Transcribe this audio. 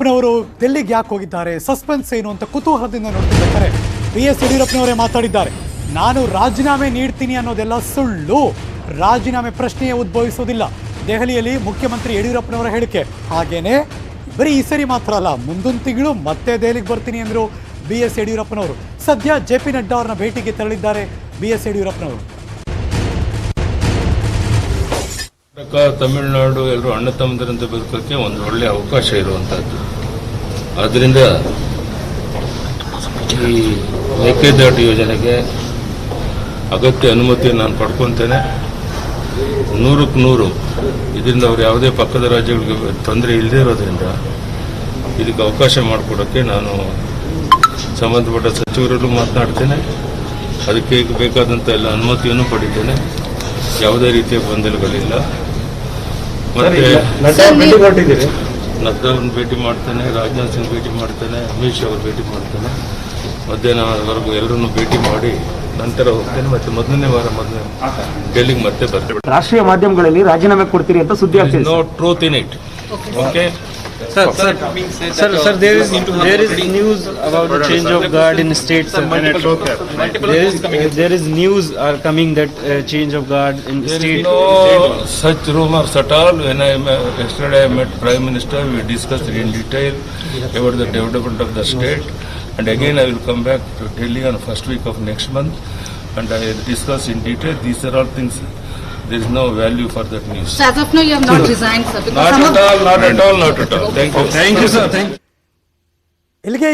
ಯಡಿಯೂರಪ್ಪನವರು ಡೆಲ್ಲಿಗೆ ಯಾಕೆ ಹೋಗಿದ್ದಾರೆ, ಸಸ್ಪೆನ್ಸ್ ಏನು ಅಂತ ಕುತೂಹಲದಿಂದ ನೋಡ್ತಿರ್ಬೇಕಾದ್ರೆ BS ಯಡಿಯೂರಪ್ಪನವರೇ ಮಾತಾಡಿದ್ದಾರೆ. ನಾನು ರಾಜೀನಾಮೆ ನೀಡ್ತೀನಿ ಅನ್ನೋದೆಲ್ಲ ಸುಳ್ಳು, ರಾಜೀನಾಮೆ ಪ್ರಶ್ನೆಯೇ ಉದ್ಭವಿಸೋದಿಲ್ಲ. ದೆಹಲಿಯಲ್ಲಿ ಮುಖ್ಯಮಂತ್ರಿ ಯಡಿಯೂರಪ್ಪನವರ ಹೇಳಿಕೆ. ಹಾಗೇನೆ ಬರೀ ಈ ಸರಿ ಮಾತ್ರ ಅಲ್ಲ, ಮುಂದಿನ ತಿಂಗಳು ಮತ್ತೆ ದೆಹಲಿಗೆ ಬರ್ತೀನಿ ಅಂದರು BS ಯಡಿಯೂರಪ್ಪನವರು. ಸದ್ಯ JP ನಡ್ಡಾ ಅವರನ್ನ ಭೇಟಿಗೆ ತೆರಳಿದ್ದಾರೆ BS ಯಡಿಯೂರಪ್ಪನವರು. ತಮಿಳುನಾಡು ಎಲ್ಲರೂ ಅಣ್ಣ ತಮ್ಮದರಂತೆ ಬದುಕೋಕ್ಕೆ ಒಂದು ಒಳ್ಳೆಯ ಅವಕಾಶ ಇರುವಂತಹದ್ದು. ಆದ್ದರಿಂದ ಈ ಮೇಕೆದಾಟು ಯೋಜನೆಗೆ ಅಗತ್ಯ ಅನುಮತಿಯನ್ನು ನಾನು ಪಡ್ಕೊತೇನೆ. 100ಕ್ಕೆ 100 ಇದರಿಂದ ಅವರು ಯಾವುದೇ ಪಕ್ಕದ ರಾಜ್ಯಗಳಿಗೆ ತೊಂದರೆ ಇಲ್ಲದೇ ಇರೋದ್ರಿಂದ ಇದಕ್ಕೆ ಅವಕಾಶ ಮಾಡಿಕೊಡೋಕ್ಕೆ ನಾನು ಸಂಬಂಧಪಟ್ಟ ಸಚಿವರಲ್ಲೂ ಮಾತನಾಡ್ತೇನೆ. ಅದಕ್ಕೆ ಬೇಕಾದಂಥ ಎಲ್ಲ ಅನುಮತಿಯನ್ನು ಪಡಿತೇನೆ. ಯಾವುದೇ ರೀತಿಯ ಗೊಂದಲಗಳಿಲ್ಲ. ಮತ್ತೆ ನಡ್ಡಾವ್ರನ್ನ ಭೇಟಿ ಮಾಡ್ತೇನೆ, ರಾಜನಾಥ್ ಸಿಂಗ್ ಭೇಟಿ ಮಾಡ್ತೇನೆ, ಅಮಿತ್ ಶಾ ಅವರು ಭೇಟಿ ಮಾಡ್ತೇನೆ. ಮಧ್ಯಾಹ್ನವರೆಗೂ ಎಲ್ಲರನ್ನು ಭೇಟಿ ಮಾಡಿ ನಂತರ ಹೋಗ್ತೇನೆ. ಮತ್ತೆ ಮೊದಲನೇ ವಾರ ಡೆಲ್ಲಿಗೆ ಮತ್ತೆ ಬರ್ತೇವೆ. ರಾಷ್ಟ್ರೀಯ ಮಾಧ್ಯಮಗಳಲ್ಲಿ ರಾಜೀನಾಮೆ ಕೊಡ್ತೀರಿ ಅಂತ ಸುದ್ದಿ ಆಗ್ತಿದೆ. No truth in it. Okay Sir, there is news about the change of guard in state. There is news are coming that change of guard in state. No such rumors at all. When yesterday I met Prime Minister, we discussed in detail about the development of the state, and again I will come back to Delhi on first week of next month, and I will discuss in detail. These are all things. There is no value for that news. So as of now, you have not resigned, sir. Not at all. Thank you. Thank you, sir. Thank you. ಇಲ್ಲಿಗೆ